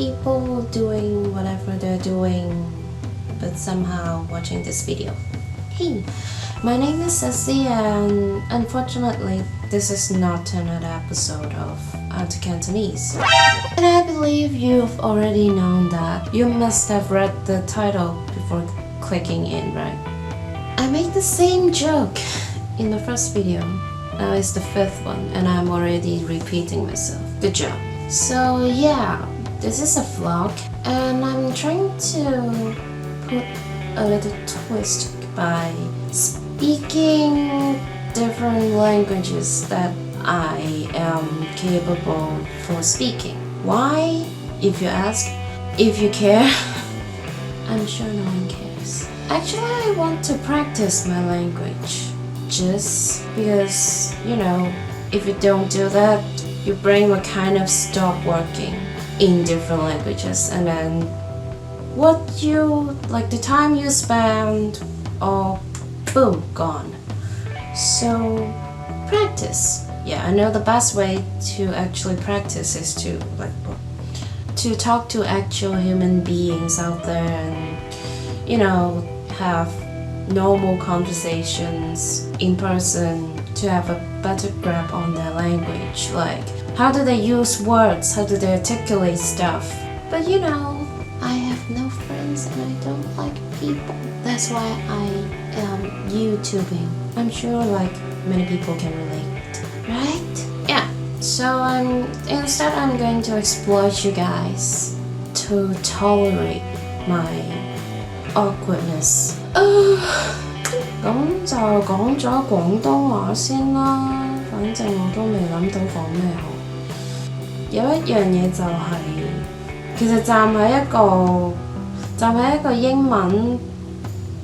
people doing whatever they're doing, but somehow watching this video. Hey, my name is Ceci, and unfortunately, this is not another episode of Art Cantonese. And I believe you've already known that. You must have read the title before clicking in, right? I made the same joke in the first video. Now it's the fifth one, and I'm already repeating myself. Good job. So yeah, this is a vlog, and I'm trying to put a little twist by speaking different languages that I am capable for speaking. Why? If you ask, if you care, I'm sure no one cares. Actually, I want to practice my language. Just because, if you don't do that, your brain will kind of stop working in different languages, and then the time you spend, all boom, gone. So practice. Yeah, I know the best way to actually practice is to talk to actual human beings out there and have normal conversations in person to have a better grip on their language. Like, how do they use words? How do they articulate stuff? But I have no friends and I don't like people. That's why I am YouTubing. I'm sure many people can relate, right? Yeah. So I'm going to exploit you guys to tolerate my awkwardness. 咁就講咗廣東話先啦，反正我都未諗到講咩好。有一樣嘢就係，其實站喺一個英文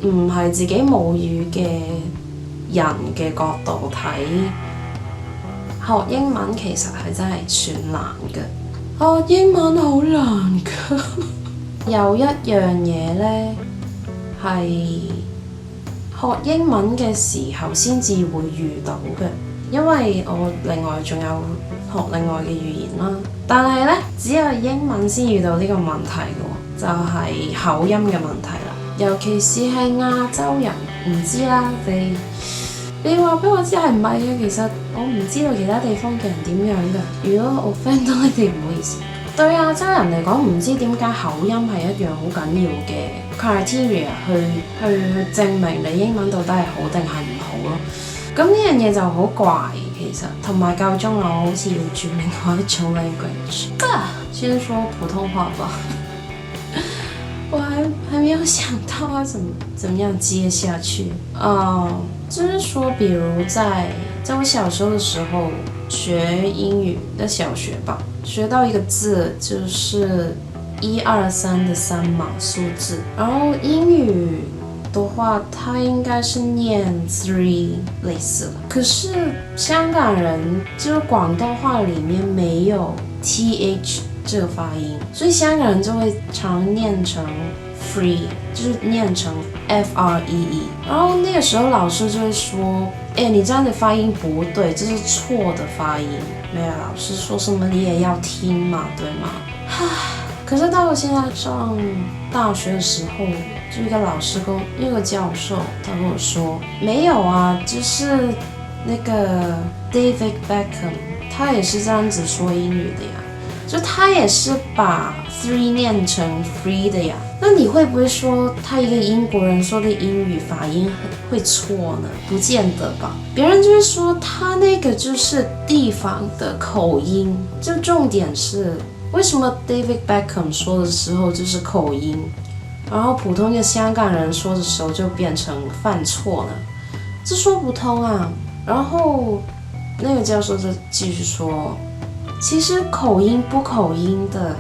唔係自己母語嘅人嘅角度睇，學英文其實係真係算難嘅。學英文好難㗎。有一樣嘢呢，係學英文嘅時候先至會遇到嘅，因為我另外仲有學另外嘅語言啦。但係呢，只有英文先遇到呢個問題嘅喎，就係口音嘅問題啦。尤其是係亞洲人，唔知啦，你話俾我知係唔係嘅？其實我唔知道其他地方嘅人點樣嘅。如果我 offend 到你哋，唔好意思。對亞洲人嚟講，唔知點解口音係一樣好緊要嘅 criteria 去證明你英文到底係好定係唔好咯。咁呢樣嘢就好怪其實，同埋夠鐘我好似要轉另外一種 language。先說普通話吧。我還沒有想到要怎麼樣接下去。就是說，比如在我小時候的時候學英語，在小學吧，學到一個字就是1、2、3的3嘛數字，然後英語的話，它應該是念 3類似的。可是香港人就是廣東話裡面沒有 th 這個發音，所以香港人就會常念成 free， 就是念成 free。然後那個時候老師就會說，你這樣的發音不對，這是錯的發音。沒有，老師說什麼你也要聽嘛，對嗎？可是到我現在上大學的時候，就一個老師一個教授，他跟我說，沒有啊，就是那個 David Beckham， 他也是這樣子說英語的呀。就他也是把 three 念成 free 的呀，那你會不會說他一個英國人說的英語發音會錯呢？不見得吧。別人就會說他那個就是地方的口音，就重點是為什麼 David Beckham 說的時候就是口音，然後普通的香港人說的時候就變成犯錯呢？這說不通啊。然後那個教授就繼續說，其實口音不口音的，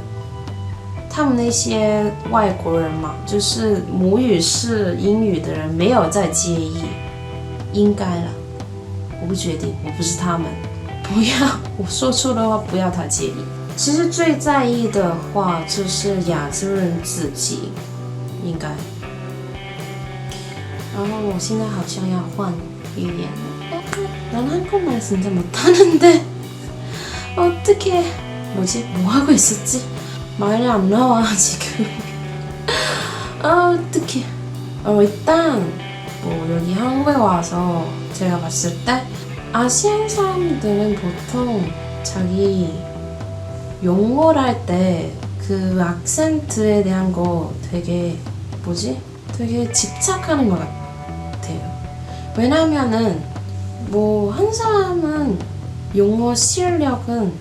他們那些外國人嘛，就是母語是英語的人，沒有在介意，應該啦，我不決定，我不是他們，不要，我說出的話不要他介意。其實最在意的話就是亞洲人自己，應該。然後我現在好像要換語言了，난 한국말 진짜 못하는데 어떡해. 뭐지? 뭐 하고 있었지? 말이 안 나와 지금. 어떡해. 일단 뭐 여기 한국에 와서 제가 봤을 때 아시안 사람들은 보통 자기 용어를 할 때 그 악센트에 대한 거 되게 되게 집착하는 것 같아요. 왜냐면은 뭐 한 사람은 용어 실력은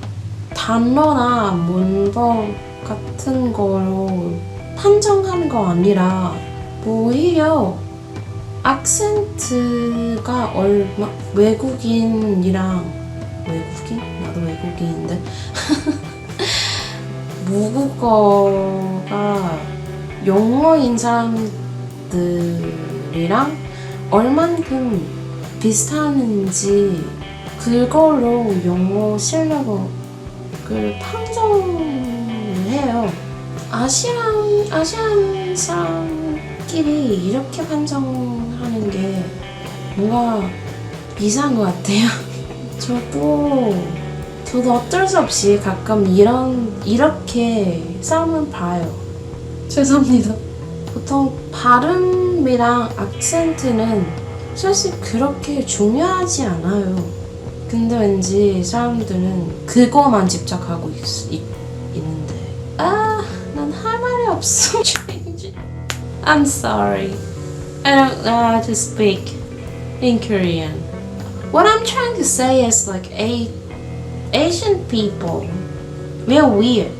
단어나 문법 같은 거로 판정하는 거 아니라 뭐 오히려 악센트가 외국인? 나도 외국인인데 모국어가 영어인 사람들이랑 얼만큼 비슷한지 그걸로 영어 실력을 판정해요. 아시안 사람끼리 이렇게 판정하는 게 뭔가 이상한 것 같아요. 저도 어쩔 수 없이 가끔 이렇게 싸움을 봐요. 죄송합니다. 보통 발음이랑 악센트는 사실 그렇게 중요하지 않아요. 근데 왠지 사람들은 그거만 집착하고 있는데 난 할 말이 없어. I'm sorry. I don't know how to speak in Korean. What I'm trying to say is like Asian people, we're weird.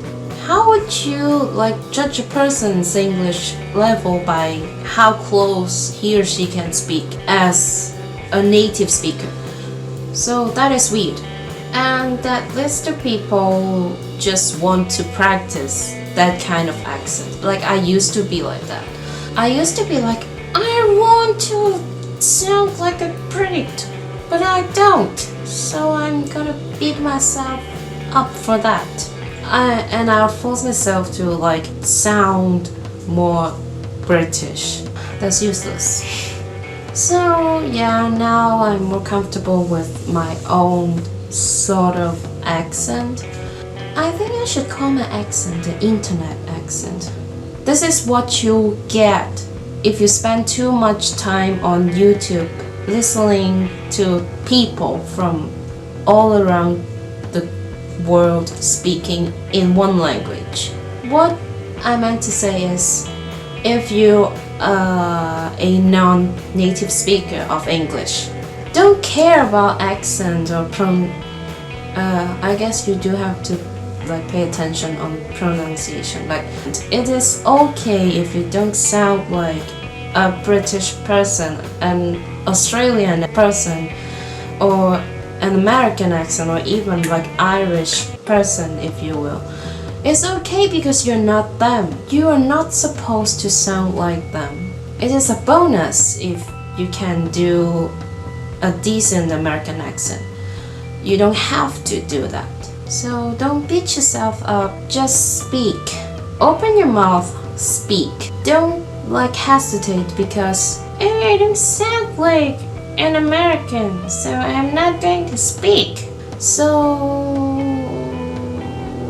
How would you like judge a person's English level by how close he or she can speak as a native speaker? So that is weird. And that list of people just want to practice that kind of accent. Like I used to be like that. I used to be like, I want to sound like a Brit, but I don't. So I'm gonna beat myself up for that. I'll force myself to like sound more British. That's useless. So yeah, now I'm more comfortable with my own sort of accent. I think I should call my accent the internet accent. This is what you get if you spend too much time on YouTube listening to people from all around the world speaking in one language. What I meant to say is, if you are a non-native speaker of English, don't care about accent or I guess you do have to like pay attention on pronunciation. Like it is okay if you don't sound like a British person, an Australian person, or an American accent, or even like Irish person, if you will. It's okay because you're not them. You are not supposed to sound like them. It is a bonus if you can do a decent American accent. You don't have to do that. So don't beat yourself up, just speak. Open your mouth, speak. Don't like hesitate because I don't sound like an American, so I'm not going to speak. So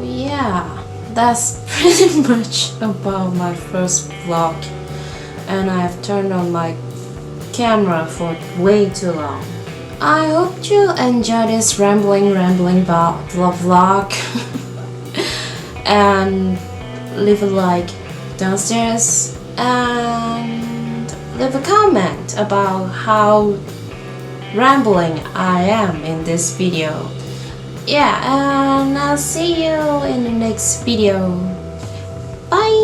yeah, that's pretty much about my first vlog, and I've turned on my camera for way too long. I hope you enjoy this rambling vlog and leave a like downstairs and leave a comment about how rambling I am in this video. Yeah, and I'll see you in the next video. Bye!